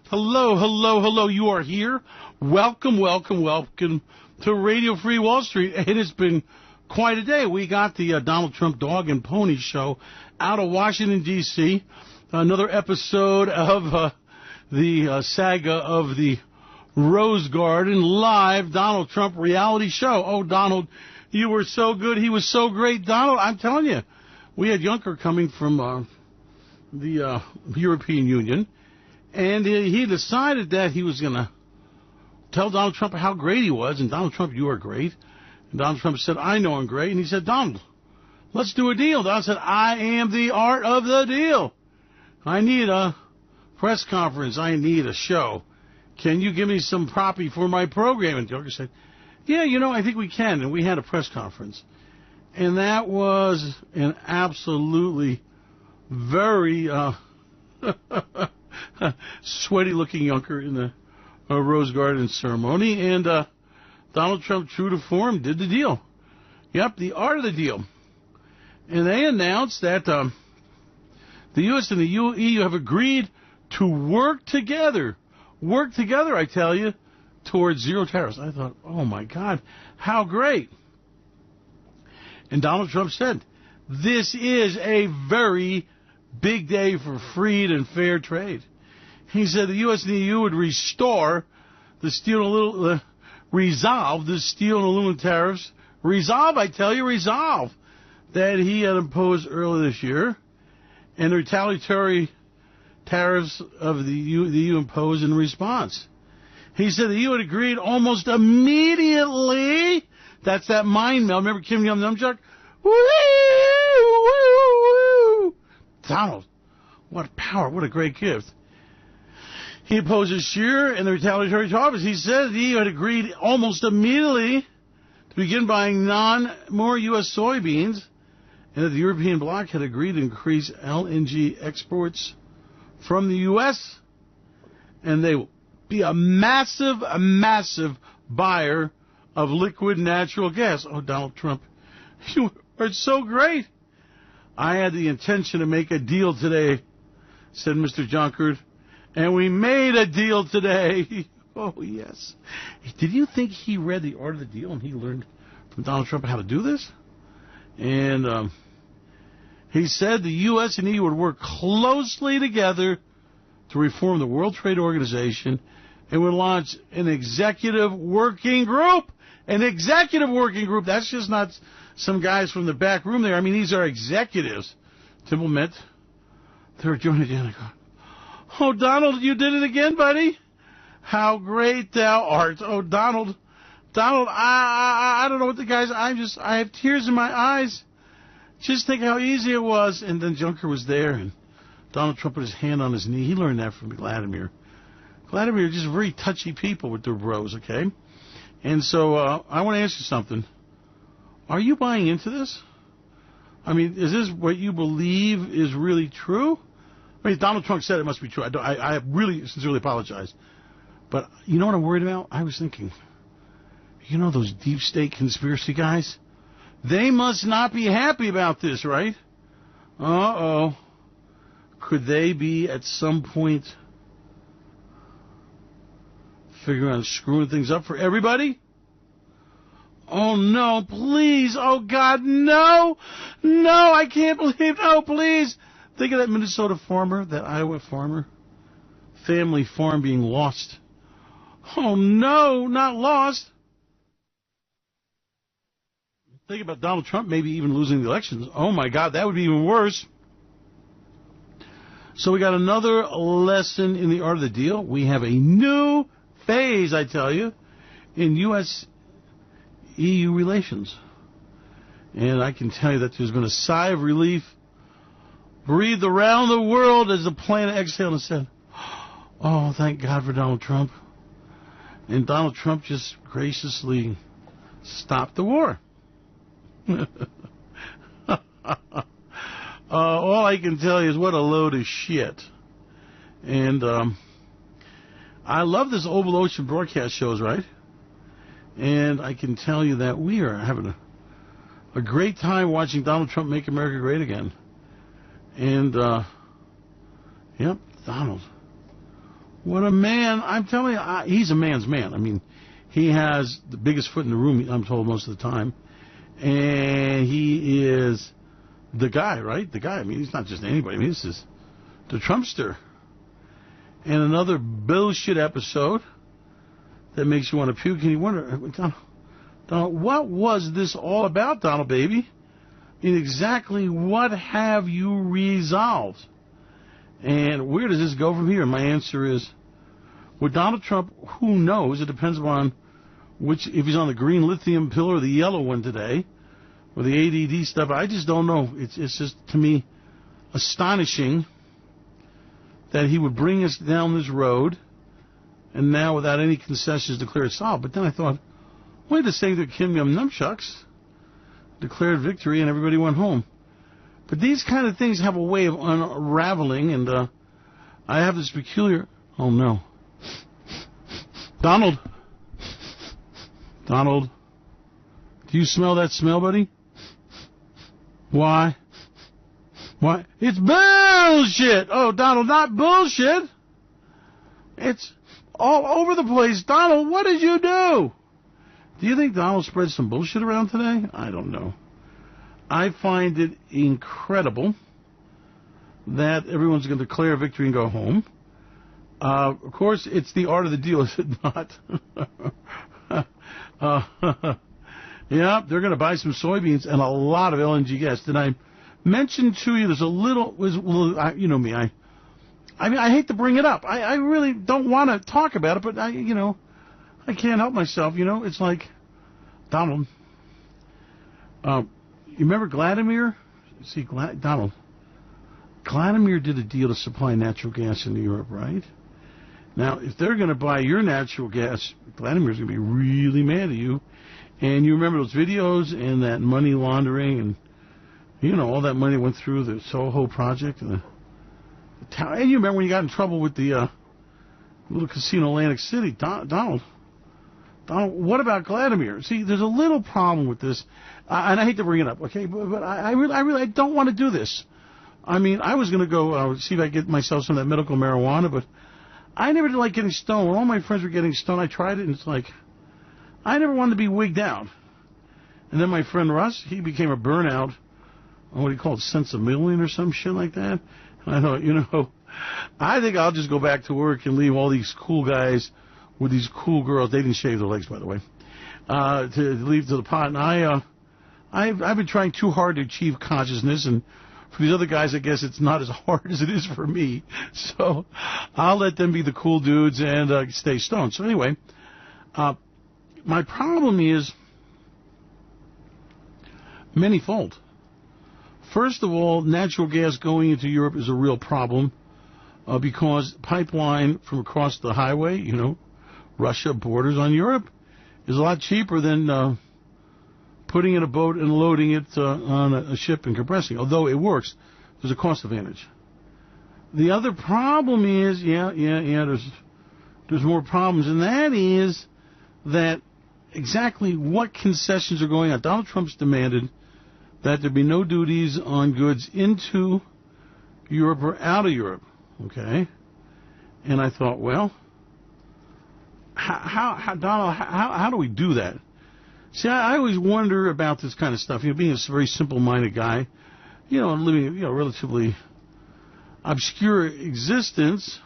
Hello, hello, hello. You are here. Welcome, welcome, welcome to Radio Free Wall Street. It has been quite a day. We got the Donald Trump Dog and Pony Show out of Washington, D.C. Another episode of the saga of the Rose Garden live Donald Trump reality show. Oh, Donald, you were so good. He was so great. Donald, I'm telling you, we had Juncker coming from the European Union, and he decided that he was going to tell Donald Trump how great he was. And Donald Trump, you are great. And Donald Trump said, I know I'm great. And he said, Donald, let's do a deal. Donald said, I am the art of the deal. I need a press conference. I need a show. Can you give me some proppy for my program? And Juncker said, yeah, I think we can. And we had a press conference. And that was an absolutely very sweaty-looking Juncker in the Rose Garden ceremony. And Donald Trump, true to form, did the deal. Yep, the art of the deal. And they announced that the U.S. and the EU have agreed to work together, I tell you, towards zero tariffs. I thought, oh, my God, how great. And Donald Trump said, this is a very big day for free and fair trade. He said the U.S. and the EU would resolve the steel and aluminum tariffs. Resolve that he had imposed earlier this year, and the retaliatory tariffs of the EU imposed in response. He said the EU had agreed almost immediately. That's that mind meld. Remember Kim Jong Num Chucks? Woo, woo, woo. Donald, what power, what a great gift. He imposed this year and the retaliatory tariffs. He said the EU had agreed almost immediately to begin buying more U.S. soybeans, and that the European bloc had agreed to increase LNG exports from the U.S., and they will be a massive buyer of liquid natural gas. Oh, Donald Trump, you are so great. I had the intention to make a deal today, said Mr. Juncker, and we made a deal today. Oh, yes. Did you think he read the art of the deal and he learned from Donald Trump how to do this? And he said the U.S. and EU would work closely together to reform the World Trade Organization and would launch an executive working group. An executive working group. That's just not some guys from the back room there. I mean, these are executives to implement their joint agenda. Oh, Donald, you did it again, buddy. How great thou art. Oh, Donald, I don't know what the guys, I have tears in my eyes. Just think how easy it was. And then Juncker was there, and Donald Trump put his hand on his knee. He learned that from Vladimir. Vladimir are just very touchy people with their bros, okay? And so I want to ask you something. Are you buying into this? I mean, is this what you believe is really true? I mean, Donald Trump said it must be true. I really sincerely apologize. But you know what I'm worried about? I was thinking, those deep state conspiracy guys? They must not be happy about this, right? Uh-oh. Could they be at some point figuring out screwing things up for everybody? Oh, no, please. Oh, God, no. No, I can't believe. No, please. Think of that Minnesota farmer, that Iowa farmer. Family farm being lost. Oh, no, not lost. Think about Donald Trump maybe even losing the elections. Oh, my God, that would be even worse. So we got another lesson in the art of the deal. We have a new phase, I tell you, in U.S.-EU relations. And I can tell you that there's been a sigh of relief breathed around the world as the planet exhaled and said, oh, thank God for Donald Trump. And Donald Trump just graciously stopped the war. All I can tell you is what a load of shit. And I love this Oval Ocean broadcast shows, right? And I can tell you that we are having a great time watching Donald Trump make America great again. And, yep, Donald. What a man. I'm telling you, he's a man's man. I mean, he has the biggest foot in the room, I'm told, most of the time. And he is the guy, right? The guy. I mean, he's not just anybody. I mean, this is the Trumpster. And another bullshit episode that makes you want to puke. And you wonder, Donald, what was this all about, Donald, baby? I mean, exactly what have you resolved? And where does this go from here? My answer is, with Donald Trump, who knows? It depends upon if he's on the green lithium pill or the yellow one today, or the ADD stuff. I just don't know. It's just, to me, astonishing that he would bring us down this road, and now without any concessions declare it solved. But then I thought, wait a second, Kim Jong Num Chucks declared victory and everybody went home. But these kind of things have a way of unraveling, and I have this peculiar... Oh, no. Donald, do you smell that smell, buddy? Why? It's bullshit! Oh, Donald, not bullshit! It's all over the place. Donald, what did you do? Do you think Donald spread some bullshit around today? I don't know. I find it incredible that everyone's going to declare victory and go home. Of course, it's the art of the deal, is it not? Yeah, they're going to buy some soybeans and a lot of LNG gas. Did I mention to you there's a little, you know me, I mean, I hate to bring it up. I really don't want to talk about it, but I can't help myself, It's like, Donald, you remember Vladimir? See, Donald, Vladimir did a deal to supply natural gas into Europe, right? Now, if they're going to buy your natural gas, Vladimir's going to be really mad at you. And you remember those videos and that money laundering and, all that money went through the Soho project and the town. And you remember when you got in trouble with the little casino in Atlantic City. Donald, what about Vladimir? See, there's a little problem with this, and I hate to bring it up, okay? But I really don't want to do this. I mean, I was going to go see if I get myself some of that medical marijuana, but I never did like getting stoned. When all my friends were getting stoned, I tried it, and it's like, I never wanted to be wigged out. And then my friend Russ, he became a burnout, what do you call it, sense of million or some shit like that. And I thought, I think I'll just go back to work and leave all these cool guys with these cool girls. They didn't shave their legs, by the way, to leave to the pot. And I've been trying too hard to achieve consciousness, and for these other guys, I guess it's not as hard as it is for me. So I'll let them be the cool dudes and stay stoned. So anyway, my problem is manyfold. First of all, natural gas going into Europe is a real problem because pipeline from across the highway, Russia borders on Europe, is a lot cheaper than putting in a boat and loading it on a ship and compressing. Although it works, there's a cost advantage. The other problem is, there's more problems, and that is that exactly what concessions are going on. Donald Trump's demanded that there be no duties on goods into Europe or out of Europe, okay? And I thought, well, Donald, how do we do that? See, I always wonder about this kind of stuff. Being a very simple-minded guy, living a relatively obscure existence,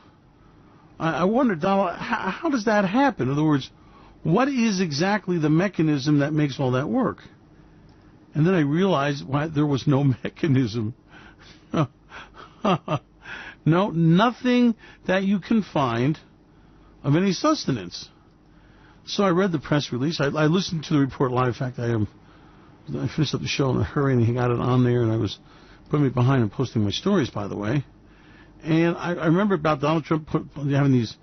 I wonder, Donald, how does that happen? In other words, what is exactly the mechanism that makes all that work? And then I realized why there was no mechanism. No, nothing that you can find of any sustenance. So I read the press release. I listened to the report live. In fact, I finished up the show in a hurry, and he got it on there, and I was putting me behind and posting my stories, by the way. And I remember about Donald Trump having these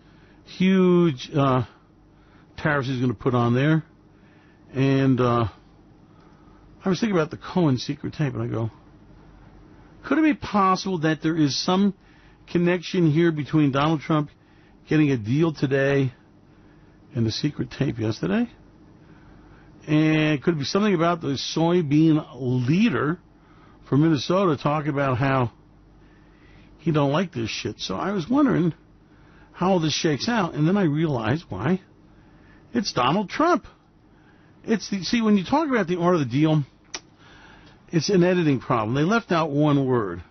huge tariffs he's going to put on there. And I was thinking about the Cohen secret tape, and I go, could it be possible that there is some connection here between Donald Trump getting a deal today and the secret tape yesterday? And could it be something about the soybean leader from Minnesota talking about how he don't like this shit? So I was wondering, how all this shakes out. And then I realized why. It's Donald Trump. See, when you talk about the art of the deal, it's an editing problem. They left out one word.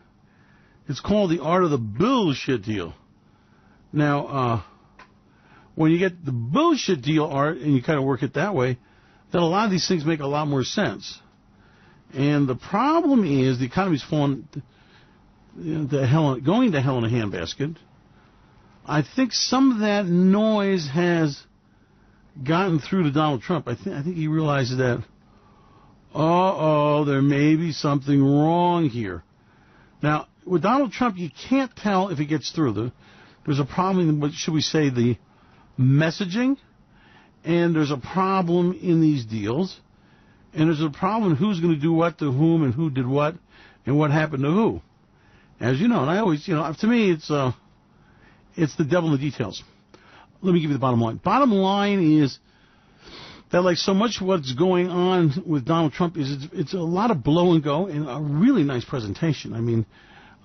It's called the art of the bullshit deal. Now, when you get the bullshit deal art and you kind of work it that way, then a lot of these things make a lot more sense. And the problem is the economy's falling going to hell in a handbasket. I think some of that noise has gotten through to Donald Trump. I think he realizes that, there may be something wrong here. Now, with Donald Trump, you can't tell if it gets through. There's a problem in, should we say, the messaging, and there's a problem in these deals, and there's a problem in who's going to do what to whom and who did what and what happened to who. As you know, and I always, to me, it's the devil in the details. Let me give you the bottom line. Bottom line is that, like so much what's going on with Donald Trump is it's a lot of blow and go and a really nice presentation. I mean,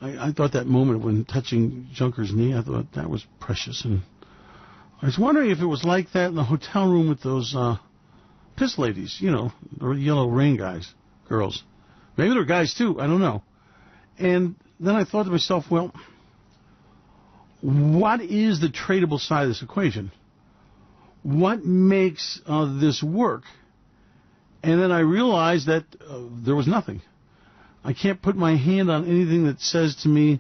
I thought that moment when touching Junker's knee, I thought that was precious. And I was wondering if it was like that in the hotel room with those piss ladies, the yellow rain girls. Maybe they're guys too, I don't know. And then I thought to myself, well, what is the tradable side of this equation? What makes this work? And then I realized that there was nothing. I can't put my hand on anything that says to me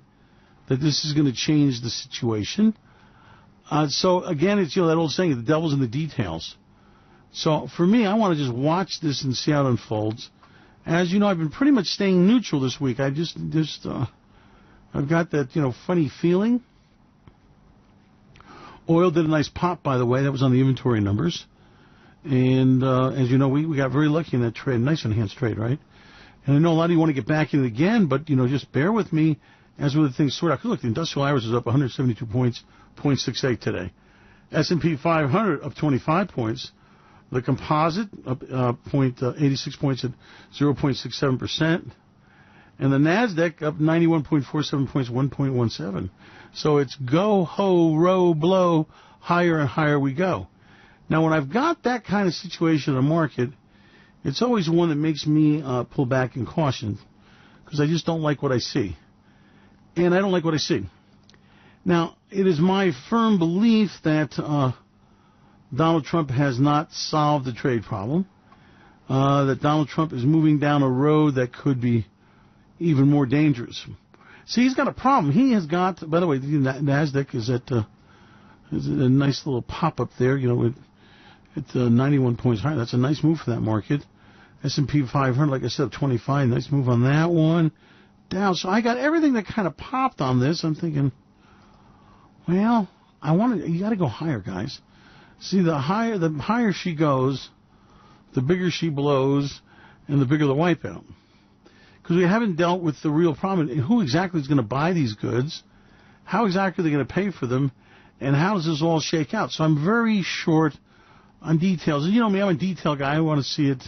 that this is going to change the situation. So, again, it's that old saying, the devil's in the details. So, for me, I want to just watch this and see how it unfolds. As you know, I've been pretty much staying neutral this week. I've got that, funny feeling. Oil did a nice pop, by the way. That was on the inventory numbers. And, as you know, we got very lucky in that trade. Nice enhanced trade, right? And I know a lot of you want to get back in it again, but, just bear with me as the things sort out. Because, look, the industrial average is up 172 points, 0.68 today. S&P 500 up 25 points. The composite up 86 points at 0.67%. And the NASDAQ up 91.47 points, 1.17. So it's go, ho, row, blow, higher and higher we go. Now, when I've got that kind of situation in the market, it's always one that makes me pull back in caution because I just don't like what I see. And I don't like what I see. Now, it is my firm belief that Donald Trump has not solved the trade problem, that Donald Trump is moving down a road that could be even more dangerous. See, he's got a problem. He has got, by the way, the NASDAQ is at a nice little pop up there, at 91 points higher. That's a nice move for that market. S&P 500, like I said, up 25. Nice move on that one. Down. So I got everything that kind of popped on this. I'm thinking, well, you got to go higher, guys. See, the higher she goes, the bigger she blows, and the bigger the wipeout. Because we haven't dealt with the real problem. Who exactly is going to buy these goods? How exactly are they going to pay for them? And how does this all shake out? So I'm very short on details. And you know me, I'm a detail guy. I want to see it.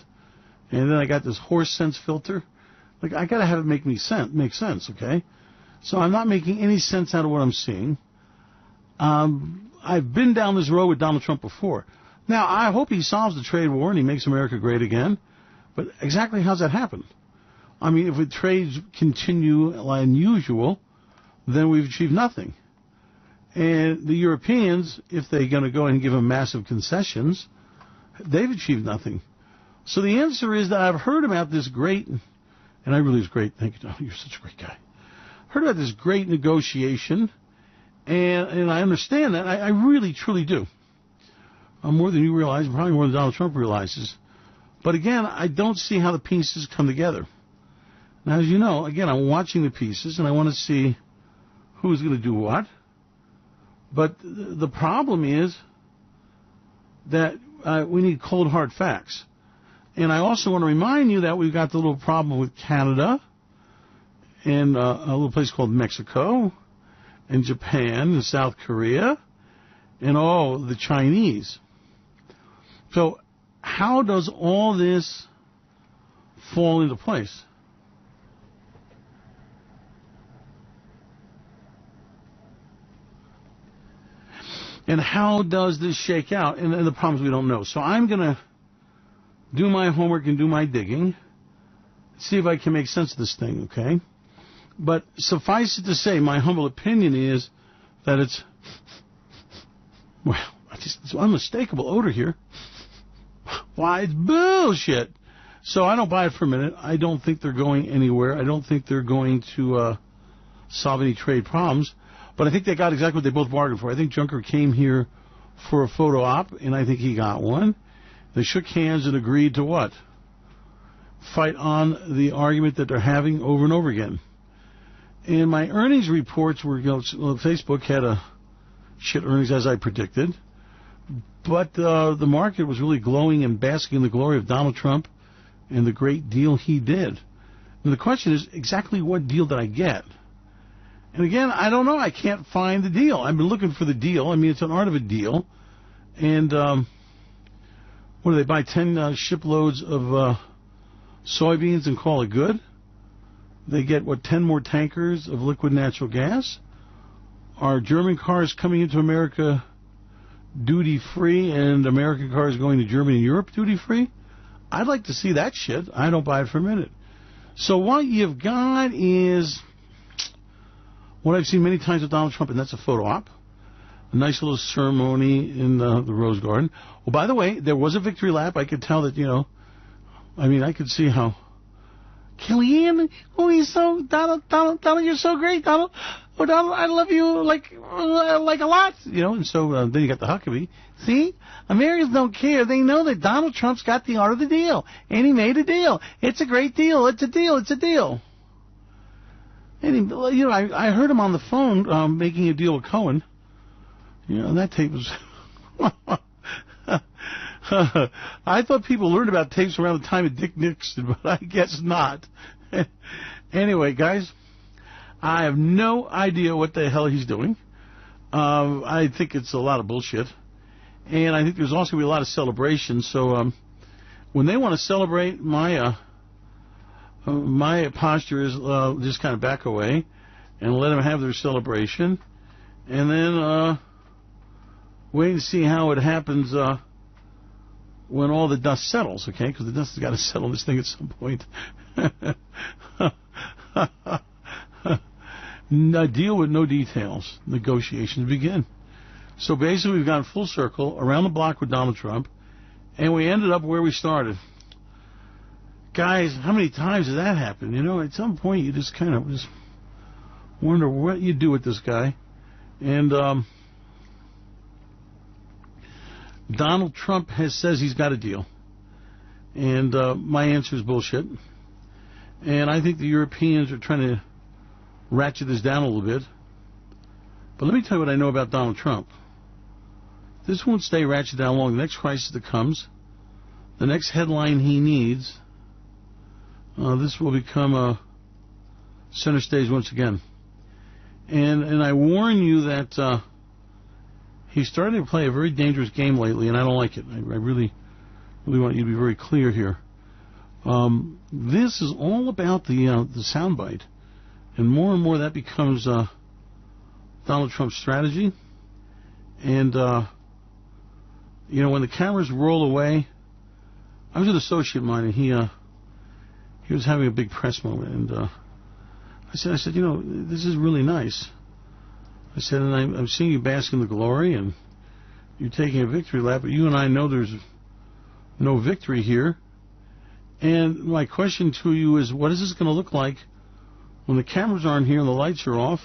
And then I got this horse sense filter. Like, I got to have it make sense, okay? So I'm not making any sense out of what I'm seeing. I've been down this road with Donald Trump before. Now, I hope he solves the trade war and he makes America great again. But exactly how's that happen? I mean, if the trades continue unusual, then we've achieved nothing. And the Europeans, if they're going to go and give him massive concessions, they've achieved nothing. So the answer is that I've heard about this great, and I really was great, thank you, Don, you're such a great guy. Heard about this great negotiation, and I understand that. I really, truly do. More than you realize, probably more than Donald Trump realizes. But again, I don't see how the pieces come together. Now, as you know, again, I'm watching the pieces, and I want to see who's going to do what. But the problem is that we need cold, hard facts. And I also want to remind you that we've got the little problem with Canada and a little place called Mexico and Japan and South Korea and the Chinese. So how does all this fall into place? And how does this shake out? And the problems we don't know. So I'm going to do my homework and do my digging, see if I can make sense of this thing, okay? But suffice it to say, my humble opinion is that it's, well, it's unmistakable odor here. Why, it's bullshit. So I don't buy it for a minute. I don't think they're going anywhere. I don't think they're going to solve any trade problems. But I think they got exactly what they both bargained for. I think Juncker came here for a photo op, and I think he got one. They shook hands and agreed to what? Fight on the argument that they're having over and over again. And my earnings reports were, Facebook had a shit earnings as I predicted. But the market was really glowing and basking in the glory of Donald Trump and the great deal he did. And the question is, exactly what deal did I get? And again, I don't know. I can't find the deal. I've been looking for the deal. I mean, it's an art of a deal. And what do they buy? 10 shiploads of soybeans and call it good? They get, 10 more tankers of liquid natural gas? Are German cars coming into America duty-free and American cars going to Germany and Europe duty-free? I'd like to see that shit. I don't buy it for a minute. So what you've got is what I've seen many times with Donald Trump, and that's a photo op. A nice little ceremony in the Rose Garden. Well, by the way, there was a victory lap. I could tell that, I could see how Kellyanne, he's so, Donald, you're so great, Donald. Oh, Donald, I love you like a lot, and so then you got the Huckabee. See, Americans don't care. They know that Donald Trump's got the art of the deal, and he made a deal. It's a great deal. It's a deal. It's a deal. And he, I heard him on the phone making a deal with Cohen. That tape was. I thought people learned about tapes around the time of Dick Nixon, but I guess not. Anyway, guys, I have no idea what the hell he's doing. I think it's a lot of bullshit. And I think there's also going to be a lot of celebrations. So when they want to celebrate, my posture is just kind of back away and let them have their celebration. And then wait and see how it happens when all the dust settles, okay? Because the dust has got to settle this thing at some point. A deal with no details. Negotiations begin. So basically we've gone full circle around the block with Donald Trump, and we ended up where we started. Guys, how many times has that happened? At some point you just kind of just wonder what you do with this guy. And Donald Trump says he's got a deal. And my answer is bullshit. And I think the Europeans are trying to ratchet this down a little bit. But let me tell you what I know about Donald Trump. This won't stay ratcheted down long. The next crisis that comes, the next headline he needs, this will become center stage once again. And I warn you that he's starting to play a very dangerous game lately, and I don't like it. I really want you to be very clear here. This is all about the soundbite, and more that becomes Donald Trump's strategy. And when the cameras roll away, I was an associate of mine, and he was having a big press moment, and I said, this is really nice. I said, and I'm seeing you bask in the glory, and you're taking a victory lap, but you and I know there's no victory here. And my question to you is, what is this going to look like when the cameras aren't here and the lights are off,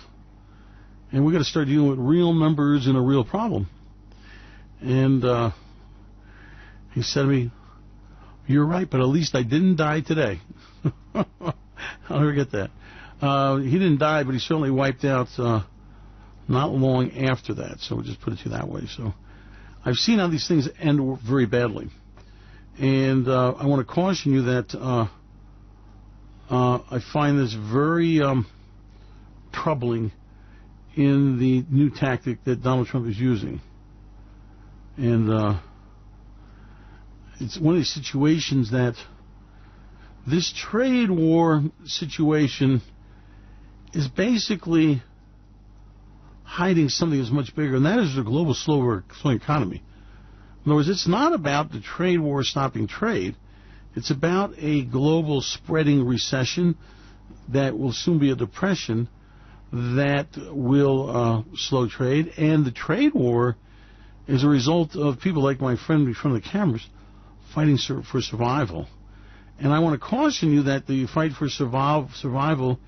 and we've got to start dealing with real numbers and a real problem? And he said to me, you're right, but at least I didn't die today. I'll never get that. He didn't die, but he certainly wiped out not long after that. So we'll just put it to you that way. So I've seen how these things end very badly. And I want to caution you that I find this very troubling in the new tactic that Donald Trump is using. And it's one of these situations that this trade war situation is basically hiding something that's much bigger, and that is the global slowing economy. In other words, it's not about the trade war stopping trade. It's about a global spreading recession that will soon be a depression that will slow trade. And the trade war is a result of people like my friend in front of the cameras fighting for survival. And I want to caution you that the fight for survival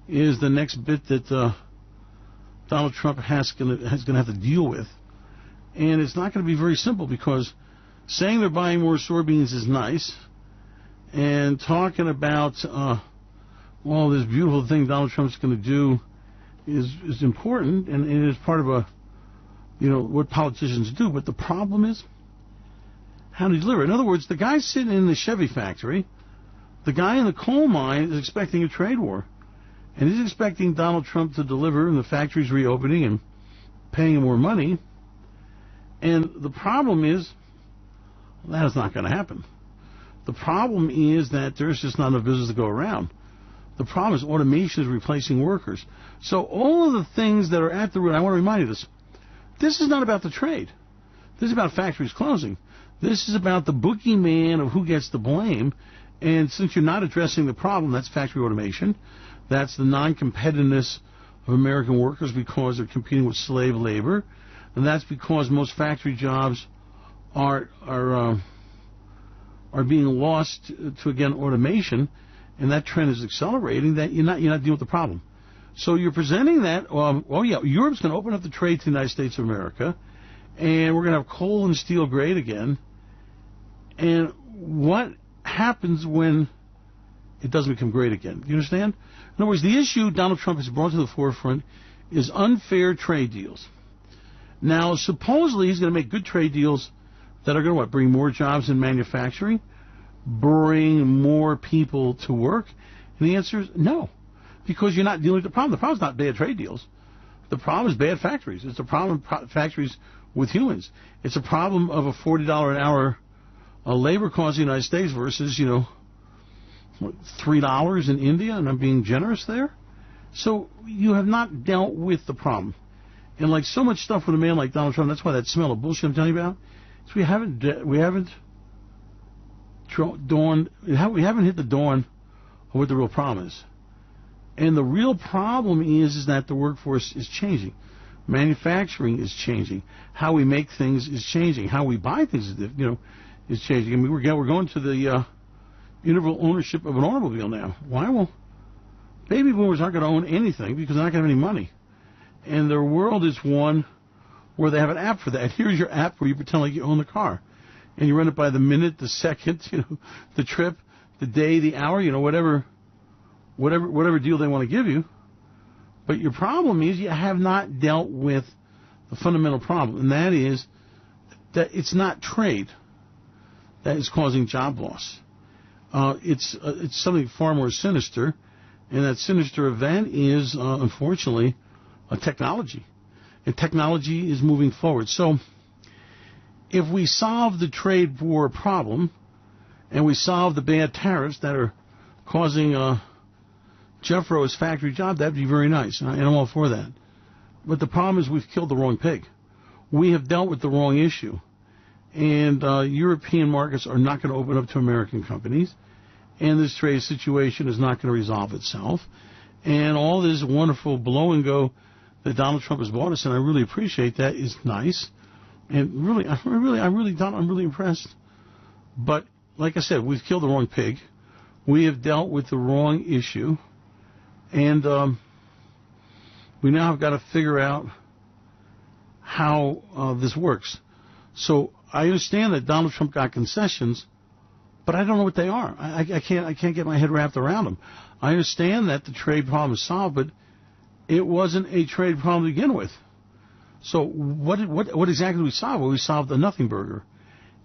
is the next bit that Donald Trump is going to have to deal with. And it's not going to be very simple, because saying they're buying more soybeans is nice, and talking about this beautiful thing Donald Trump's going to do is important, and it is part of what politicians do. But the problem is how to deliver. In other words, the guy sitting in the Chevy factory, the guy in the coal mine is expecting a trade war. And he's expecting Donald Trump to deliver, and the factory's reopening and paying him more money. And the problem is, that is not going to happen. The problem is that there's just not enough business to go around. The problem is automation is replacing workers. So all of the things that are at the root, I want to remind you this. This is not about the trade. This is about factories closing. This is about the boogeyman of who gets the blame. And since you're not addressing the problem, that's factory automation. That's the non-competitiveness of American workers because they're competing with slave labor. And that's because most factory jobs are being lost to, again, automation. And that trend is accelerating. That you're not dealing with the problem. So you're presenting that, Europe's going to open up the trade to the United States of America, and we're going to have coal and steel great again. And what happens when it doesn't become great again? Do you understand? In other words, the issue Donald Trump has brought to the forefront is unfair trade deals. Now, supposedly he's going to make good trade deals that are going to, bring more jobs in manufacturing, bring more people to work? And the answer is no, because you're not dealing with the problem. The problem is not bad trade deals. The problem is bad factories. It's a problem of factories with humans. It's a problem of a $40 an hour labor cost in the United States versus, $3 in India, and I'm being generous there. So you have not dealt with the problem. And like so much stuff with a man like Donald Trump, that's why that smell of bullshit I'm telling you about, is we haven't hit the dawn of what the real problem is. And the real problem is that the workforce is changing. Manufacturing is changing. How we make things is changing. How we buy things is changing. I mean, we're going to the interval ownership of an automobile now. Why? Well, baby boomers aren't going to own anything because they're not going to have any money. And their world is one where they have an app for that. Here's your app where you pretend like you own the car. And you run it by the minute, the second, the trip, the day, the hour, whatever deal they want to give you. But your problem is you have not dealt with the fundamental problem, and that is that it's not trade that is causing job loss. It's something far more sinister, and that sinister event is, unfortunately, technology. And technology is moving forward. So if we solve the trade war problem, and we solve the bad tariffs that are causing Jeff Rowe's factory job, that'd be very nice, and I'm all for that. But the problem is we've killed the wrong pig. We have dealt with the wrong issue. And European markets are not going to open up to American companies. And this trade situation is not going to resolve itself. And all this wonderful blow and go that Donald Trump has bought us, and I really appreciate that, is nice. And really, I'm really impressed. But like I said, we've killed the wrong pig. We have dealt with the wrong issue. And we now have got to figure out how this works. So I understand that Donald Trump got concessions, but I don't know what they are. I can't get my head wrapped around them. I understand that the trade problem is solved, but it wasn't a trade problem to begin with. So what exactly did we solve? Well, we solved a nothing burger.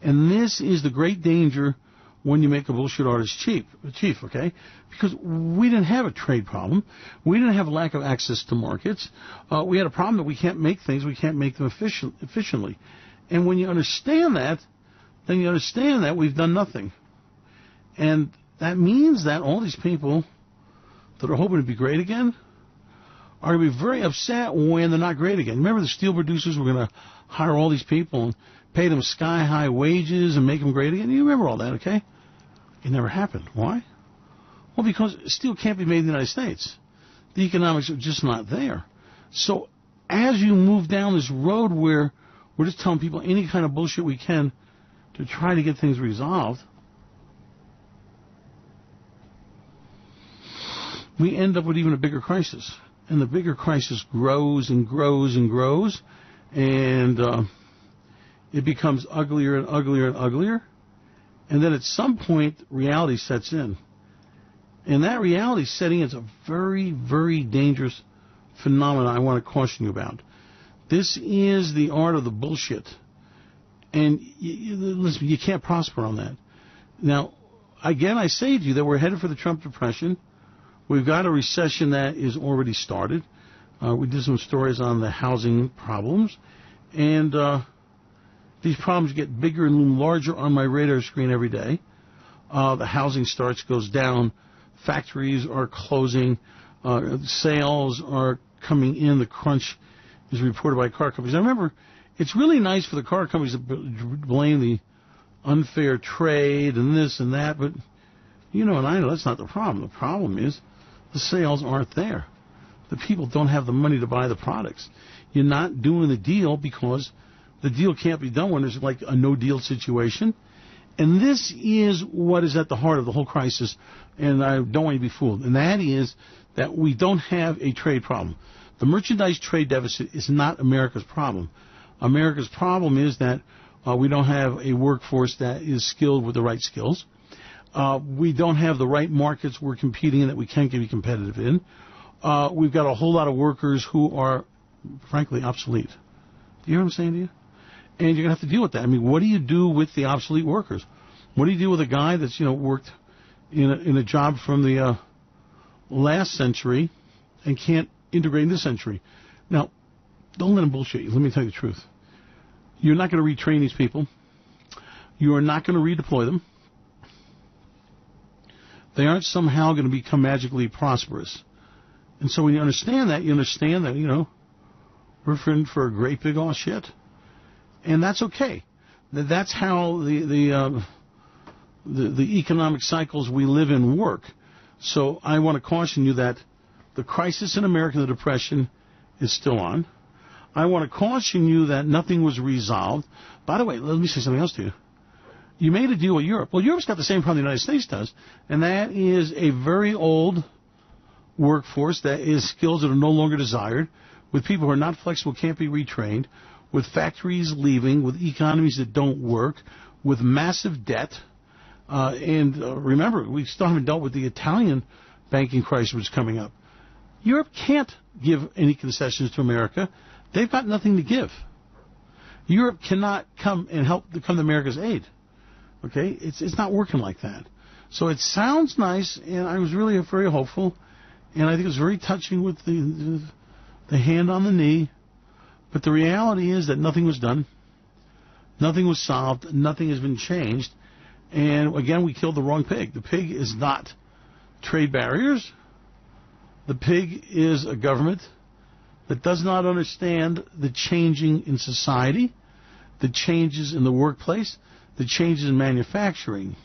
And this is the great danger when you make a bullshit artist chief, okay? Because we didn't have a trade problem. We didn't have a lack of access to markets. We had a problem that we can't make things. We can't make them efficiently. And when you understand that, then you understand that we've done nothing. And that means that all these people that are hoping to be great again are going to be very upset when they're not great again. Remember the steel producers were going to hire all these people and pay them sky-high wages and make them great again? You remember all that, okay? It never happened. Why? Well, because steel can't be made in the United States. The economics are just not there. So as you move down this road where we're just telling people any kind of bullshit we can to try to get things resolved, we end up with even a bigger crisis. And the bigger crisis grows and grows and grows, and it becomes uglier and uglier and uglier. And then at some point, reality sets in. And that reality setting is a very, very dangerous phenomenon I want to caution you about. This is the art of the bullshit. And listen, you can't prosper on that. Now, again, I say to you that we're headed for the Trump Depression. We've got a recession that is already started. We did some stories on the housing problems. And these problems get bigger and loom larger on my radar screen every day. The housing starts goes down. Factories are closing. Sales are coming in. The crunch is reported by car companies. I remember it's really nice for the car companies to blame the unfair trade and this and that, but you know and I know that's not the problem. The problem is the sales aren't there. The people don't have the money to buy the products. You're not doing the deal because the deal can't be done when there's like a no-deal situation. And this is what is at the heart of the whole crisis, and I don't want you to be fooled. And that is that we don't have a trade problem. The merchandise trade deficit is not America's problem. America's problem is that we don't have a workforce that is skilled with the right skills. We don't have the right markets we're competing in that we can't be competitive in. We've got a whole lot of workers who are, frankly, obsolete. Do you hear what I'm saying to you? And you're going to have to deal with that. I mean, what do you do with the obsolete workers? What do you do with a guy that's, worked in a job from the last century and can't integrate in this century? Now, don't let him bullshit you. Let me tell you the truth. You're not going to retrain these people. You are not going to redeploy them. They aren't somehow going to become magically prosperous. And so when you understand that, we're in for a great big all shit. And that's okay. That's how the economic cycles we live in work. So I want to caution you that the crisis in America, the Depression, is still on. I want to caution you that nothing was resolved. By the way, let me say something else to you. You made a deal with Europe. Well, Europe's got the same problem the United States does, and that is a very old workforce that is skills that are no longer desired, with people who are not flexible, can't be retrained, with factories leaving, with economies that don't work, with massive debt. Remember, we still haven't dealt with the Italian banking crisis which is coming up. Europe can't give any concessions to America. They've got nothing to give. Europe cannot come and come to America's aid. Okay? It's not working like that. So it sounds nice, and I was really very hopeful, and I think it was very touching with the hand on the knee. But the reality is that nothing was done. Nothing was solved. Nothing has been changed. And, again, we killed the wrong pig. The pig is not trade barriers. The pig is a government that does not understand the changing in society, the changes in the workplace, the changes in manufacturing.